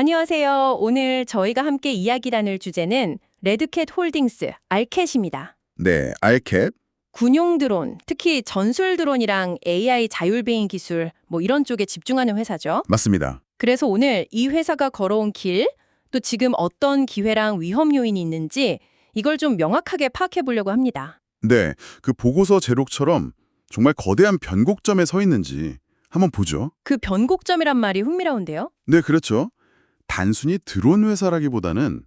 안녕하세요. 오늘 저희가 함께 이야기 나눌 주제는 레드캣 홀딩스, 알캣입니다. 네, 알캣. 군용 드론, 특히 전술 드론이랑 AI 자율 비행 기술, 이런 쪽에 집중하는 회사죠. 맞습니다. 그래서 오늘 이 회사가 걸어온 길, 또 지금 어떤 기회랑 위험 요인이 있는지 이걸 좀 명확하게 파악해 보려고 합니다. 네, 그 보고서 제록처럼 정말 거대한 변곡점에 서 있는지 한번 보죠. 그 변곡점이란 말이 흥미로운데요. 네, 그렇죠. 단순히 드론 회사라기보다는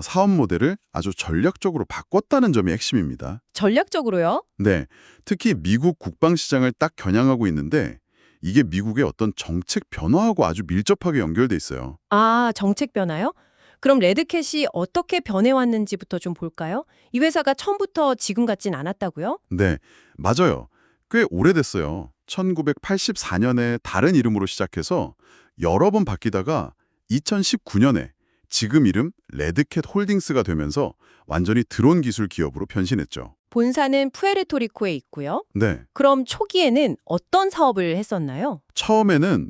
사업 모델을 아주 전략적으로 바꿨다는 점이 핵심입니다. 전략적으로요? 네, 특히 미국 국방 시장을 딱 겨냥하고 있는데 이게 미국의 어떤 정책 변화하고 아주 밀접하게 연결돼 있어요. 아, 정책 변화요? 그럼 레드캣이 어떻게 변해왔는지부터 좀 볼까요? 이 회사가 처음부터 지금 같진 않았다고요? 네, 맞아요. 꽤 오래됐어요. 1984년에 다른 이름으로 시작해서 여러 번 바뀌다가 2019년에 지금 이름 레드캣 홀딩스가 되면서 완전히 드론 기술 기업으로 변신했죠. 본사는 푸에르토리코에 있고요. 네, 그럼 초기에는 어떤 사업을 했었나요? 처음에는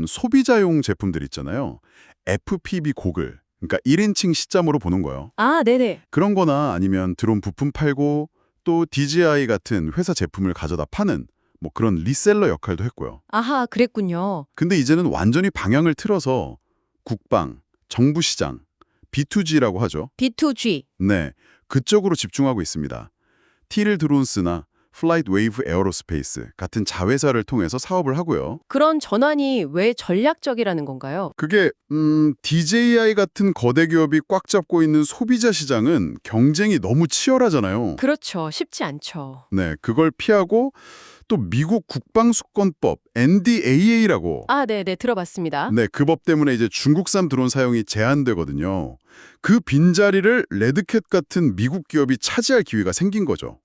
소비자용 제품들 있잖아요. FPV 고글, 그러니까 1인칭 시점으로 보는 거예요. 아, 네네. 그런 거나 아니면 드론 부품 팔고 또 DJI 같은 회사 제품을 가져다 파는 그런 리셀러 역할도 했고요. 아하, 그랬군요. 근데 이제는 완전히 방향을 틀어서 국방, 정부 시장, B2G라고 하죠. B2G. 네, 그쪽으로 집중하고 있습니다. 티를 드론스나 플라이트 웨이브 에어로스페이스 같은 자회사를 통해서 사업을 하고요. 그런 전환이 왜 전략적이라는 건가요? 그게 DJI 같은 거대 기업이 꽉 잡고 있는 소비자 시장은 경쟁이 너무 치열하잖아요. 그렇죠. 쉽지 않죠. 네, 그걸 피하고 또 미국 국방수권법 NDAA라고 아, 네네. 들어봤습니다. 네, 그 법 때문에 이제 중국산 드론 사용이 제한되거든요. 그 빈자리를 레드캣 같은 미국 기업이 차지할 기회가 생긴 거죠.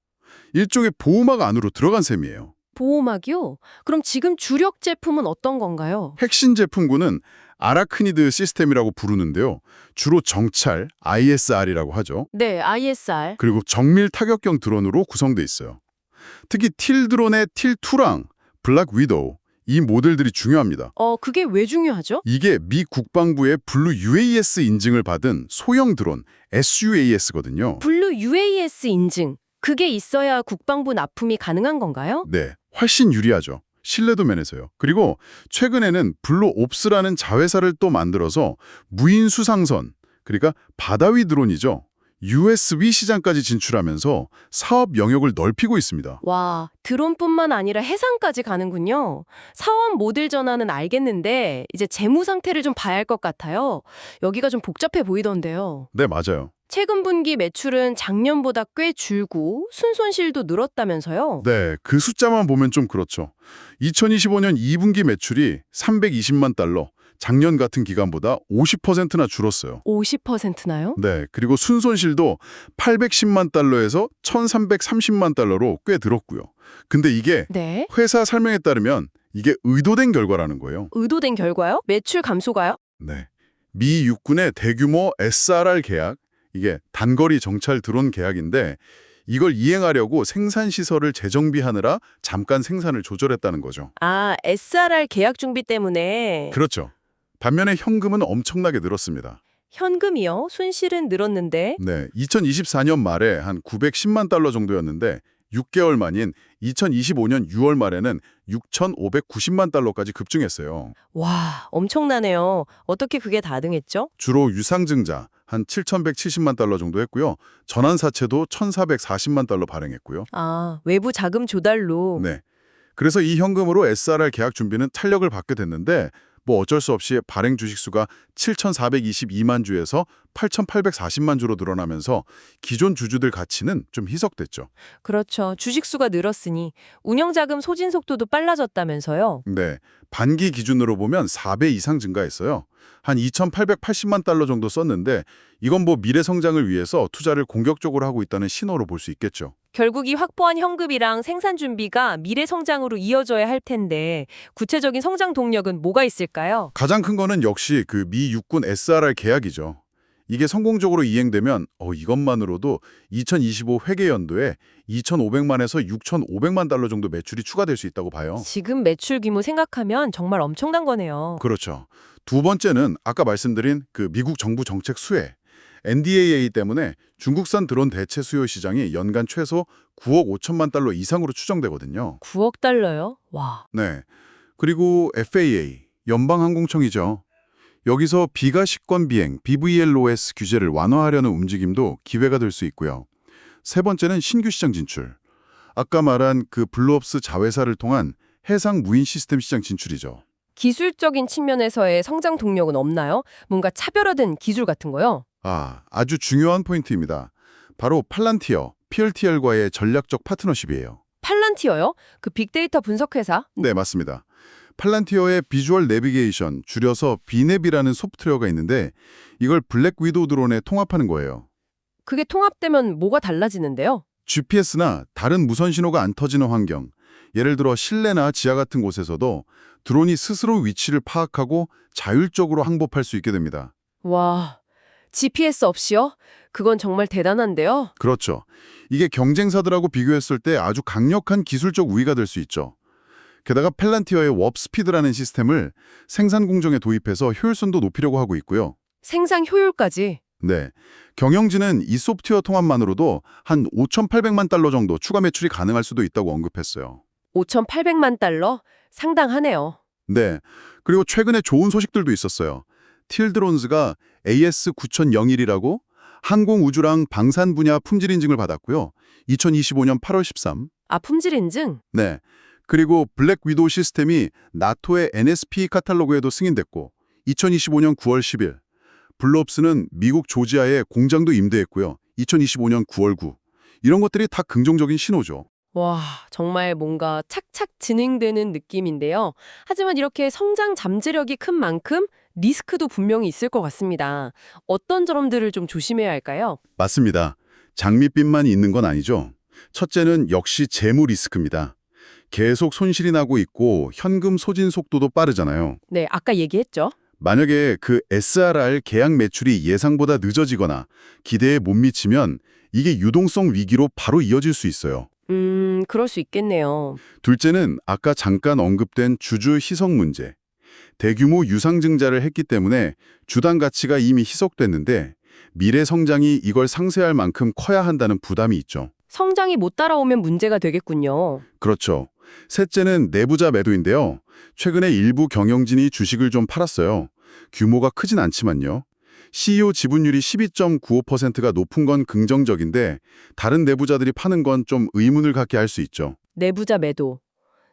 일종의 보호막 안으로 들어간 셈이에요. 보호막이요? 그럼 지금 주력 제품은 어떤 건가요? 핵심 제품군은 아라크니드 시스템이라고 부르는데요. 주로 정찰, ISR이라고 하죠. 네, ISR. 그리고 정밀 타격형 드론으로 구성돼 있어요. 특히 틸 드론의 틸2랑 블랙 위도우, 이 모델들이 중요합니다. 그게 왜 중요하죠? 이게 미 국방부의 블루 UAS 인증을 받은 소형 드론 SUAS거든요. 블루 UAS 인증. 그게 있어야 국방부 납품이 가능한 건가요? 네, 훨씬 유리하죠. 신뢰도 면에서요. 그리고 최근에는 블루 옵스라는 자회사를 또 만들어서 무인 수상선, 그러니까 바다 위 드론이죠. USV 시장까지 진출하면서 사업 영역을 넓히고 있습니다. 와, 드론뿐만 아니라 해상까지 가는군요. 사원 모델 전환은 알겠는데 이제 재무 상태를 좀 봐야 할 것 같아요. 여기가 좀 복잡해 보이던데요. 네, 맞아요. 최근 분기 매출은 작년보다 꽤 줄고 순손실도 늘었다면서요? 네, 그 숫자만 보면 좀 그렇죠. 2025년 2분기 매출이 320만 달러, 작년 같은 기간보다 50%나 줄었어요. 50%나요? 네, 그리고 순손실도 810만 달러에서 1330만 달러로 꽤 늘었고요. 근데 이게 네. 회사 설명에 따르면 이게 의도된 결과라는 거예요. 의도된 결과요? 매출 감소가요? 네, 미 육군의 대규모 SRR 계약, 이게 단거리 정찰 드론 계약인데 이걸 이행하려고 생산시설을 재정비하느라 잠깐 생산을 조절했다는 거죠. 아, SRR 계약 준비 때문에 그렇죠. 반면에 현금은 엄청나게 늘었습니다. 현금이요? 순실은 늘었는데 네, 2024년 말에 한 910만 달러 정도였는데 6개월 만인 2025년 6월 말에는 6,590만 달러까지 급증했어요. 와, 엄청나네요. 어떻게 그게 다능했죠? 주로 유상증자 한 7,170만 달러 정도 했고요. 전환사채도 1,440만 달러 발행했고요. 아, 외부 자금 조달로. 네, 그래서 이 현금으로 SRR 계약 준비는 탄력을 받게 됐는데 어쩔 수 없이 발행 주식수가 7,422만 주에서 8,840만 주로 늘어나면서 기존 주주들 가치는 좀 희석됐죠. 그렇죠. 주식수가 늘었으니 운영자금 소진 속도도 빨라졌다면서요? 네, 반기 기준으로 보면 4배 이상 증가했어요. 한 2,880만 달러 정도 썼는데 이건 미래 성장을 위해서 투자를 공격적으로 하고 있다는 신호로 볼 수 있겠죠. 결국 이 확보한 현금이랑 생산 준비가 미래 성장으로 이어져야 할 텐데 구체적인 성장 동력은 뭐가 있을까요? 가장 큰 거는 역시 그 미 육군 SRR 계약이죠. 이게 성공적으로 이행되면 이것만으로도 2025 회계연도에 2,500만에서 6,500만 달러 정도 매출이 추가될 수 있다고 봐요. 지금 매출 규모 생각하면 정말 엄청난 거네요. 그렇죠. 두 번째는 아까 말씀드린 그 미국 정부 정책 수혜, NDAA 때문에 중국산 드론 대체 수요 시장이 연간 최소 9억 5천만 달러 이상으로 추정되거든요. 9억 달러요? 와. 네. 그리고 FAA, 연방항공청이죠. 여기서 비가시권 비행, BVLOS 규제를 완화하려는 움직임도 기회가 될 수 있고요. 세 번째는 신규 시장 진출. 아까 말한 그 블루옵스 자회사를 통한 해상 무인 시스템 시장 진출이죠. 기술적인 측면에서의 성장 동력은 없나요? 뭔가 차별화된 기술 같은 거요? 아주 중요한 포인트입니다. 바로 팔란티어, PLTR과의 전략적 파트너십이에요. 팔란티어요? 그 빅데이터 분석 회사? 네, 맞습니다. 팔란티어의 비주얼 내비게이션, 줄여서 비냅이라는 소프트웨어가 있는데 이걸 블랙 위도우 드론에 통합하는 거예요. 그게 통합되면 뭐가 달라지는데요? GPS나 다른 무선 신호가 안 터지는 환경, 예를 들어 실내나 지하 같은 곳에서도 드론이 스스로 위치를 파악하고 자율적으로 항법할 수 있게 됩니다. 와, GPS 없이요? 그건 정말 대단한데요? 그렇죠. 이게 경쟁사들하고 비교했을 때 아주 강력한 기술적 우위가 될 수 있죠. 게다가 펠란티어의 워프스피드라는 시스템을 생산 공정에 도입해서 효율성도 높이려고 하고 있고요. 생산 효율까지. 네, 경영진은 이 소프트웨어 통합만으로도 한 5,800만 달러 정도 추가 매출이 가능할 수도 있다고 언급했어요. 5,800만 달러? 상당하네요. 네, 그리고 최근에 좋은 소식들도 있었어요. 틸드론즈가 AS9001이라고 항공우주랑 방산 분야 품질 인증을 받았고요. 2025년 8월 13. 품질 인증? 네, 그리고 블랙 위도우 시스템이 나토의 NSP 카탈로그에도 승인됐고 2025년 9월 10일 블루옵스는 미국 조지아에 공장도 임대했고요. 2025년 9월 9. 이런 것들이 다 긍정적인 신호죠. 와, 정말 뭔가 착착 진행되는 느낌인데요. 하지만 이렇게 성장 잠재력이 큰 만큼 리스크도 분명히 있을 것 같습니다. 어떤 점들을 좀 조심해야 할까요? 맞습니다. 장밋빛만 있는 건 아니죠. 첫째는 역시 재무 리스크입니다. 계속 손실이 나고 있고 현금 소진 속도도 빠르잖아요. 네, 아까 얘기했죠. 만약에 그 SRR 계약 매출이 예상보다 늦어지거나 기대에 못 미치면 이게 유동성 위기로 바로 이어질 수 있어요. 그럴 수 있겠네요. 둘째는 아까 잠깐 언급된 주주 희석 문제. 대규모 유상증자를 했기 때문에 주당 가치가 이미 희석됐는데 미래 성장이 이걸 상쇄할 만큼 커야 한다는 부담이 있죠. 성장이 못 따라오면 문제가 되겠군요. 그렇죠. 셋째는 내부자 매도인데요. 최근에 일부 경영진이 주식을 좀 팔았어요. 규모가 크진 않지만요. CEO 지분율이 12.95%가 높은 건 긍정적인데 다른 내부자들이 파는 건 좀 의문을 갖게 할 수 있죠. 내부자 매도.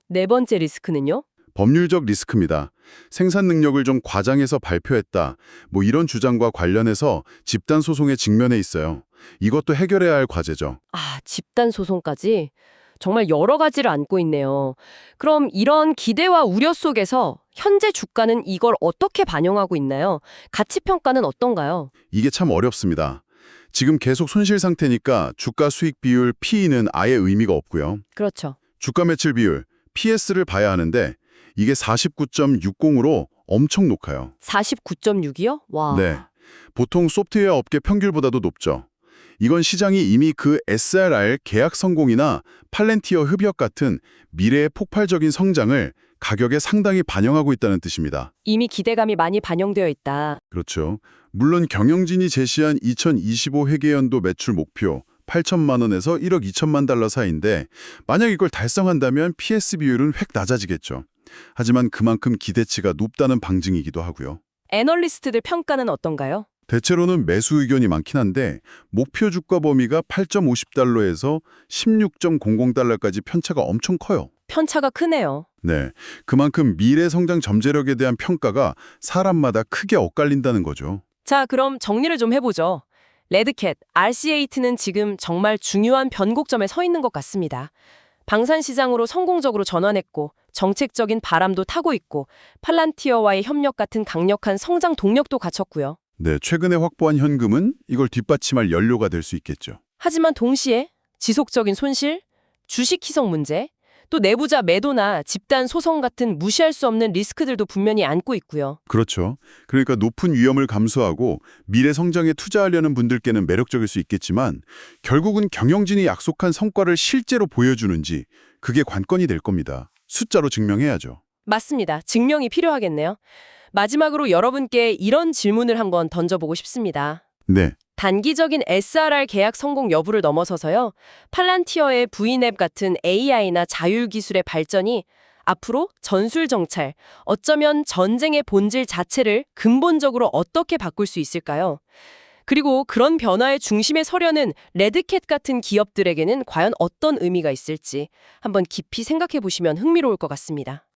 네 번째 리스크는요? 법률적 리스크입니다. 생산 능력을 좀 과장해서 발표했다. 이런 주장과 관련해서 집단 소송에 직면해 있어요. 이것도 해결해야 할 과제죠. 집단 소송까지? 정말 여러 가지를 안고 있네요. 그럼 이런 기대와 우려 속에서 현재 주가는 이걸 어떻게 반영하고 있나요? 가치 평가는 어떤가요? 이게 참 어렵습니다. 지금 계속 손실 상태니까 주가 수익 비율 PE는 아예 의미가 없고요. 그렇죠. 주가 매출 비율 PS를 봐야 하는데 이게 49.60으로 엄청 높아요. 49.6이요? 와. 네, 보통 소프트웨어 업계 평균보다도 높죠. 이건 시장이 이미 그 SRR 계약 성공이나 팔란티어 협약 같은 미래의 폭발적인 성장을 가격에 상당히 반영하고 있다는 뜻입니다. 이미 기대감이 많이 반영되어 있다. 그렇죠. 물론 경영진이 제시한 2025 회계연도 매출 목표 8천만 원에서 1억 2천만 달러 사이인데 만약 이걸 달성한다면 PS 비율은 획 낮아지겠죠. 하지만 그만큼 기대치가 높다는 방증이기도 하고요. 애널리스트들 평가는 어떤가요? 대체로는 매수 의견이 많긴 한데 목표 주가 범위가 8.50달러에서 16.00달러까지 편차가 엄청 커요. 편차가 크네요. 네, 그만큼 미래 성장 잠재력에 대한 평가가 사람마다 크게 엇갈린다는 거죠. 자, 그럼 정리를 좀 해보죠. 레드캣, RC8는 지금 정말 중요한 변곡점에 서 있는 것 같습니다. 방산 시장으로 성공적으로 전환했고 정책적인 바람도 타고 있고 팔란티어와의 협력 같은 강력한 성장 동력도 갖췄고요. 네, 최근에 확보한 현금은 이걸 뒷받침할 연료가 될 수 있겠죠. 하지만 동시에 지속적인 손실, 주식 희석 문제, 또 내부자 매도나 집단 소송 같은 무시할 수 없는 리스크들도 분명히 안고 있고요. 그렇죠. 그러니까 높은 위험을 감수하고 미래 성장에 투자하려는 분들께는 매력적일 수 있겠지만 결국은 경영진이 약속한 성과를 실제로 보여주는지 그게 관건이 될 겁니다. 숫자로 증명해야죠. 맞습니다. 증명이 필요하겠네요. 마지막으로 여러분께 이런 질문을 한번 던져보고 싶습니다. 네. 단기적인 SRR 계약 성공 여부를 넘어서서요. 팔란티어의 V앱 같은 AI나 자율 기술의 발전이 앞으로 전술 정찰, 어쩌면 전쟁의 본질 자체를 근본적으로 어떻게 바꿀 수 있을까요? 그리고 그런 변화의 중심에 서려는 레드캣 같은 기업들에게는 과연 어떤 의미가 있을지 한번 깊이 생각해 보시면 흥미로울 것 같습니다.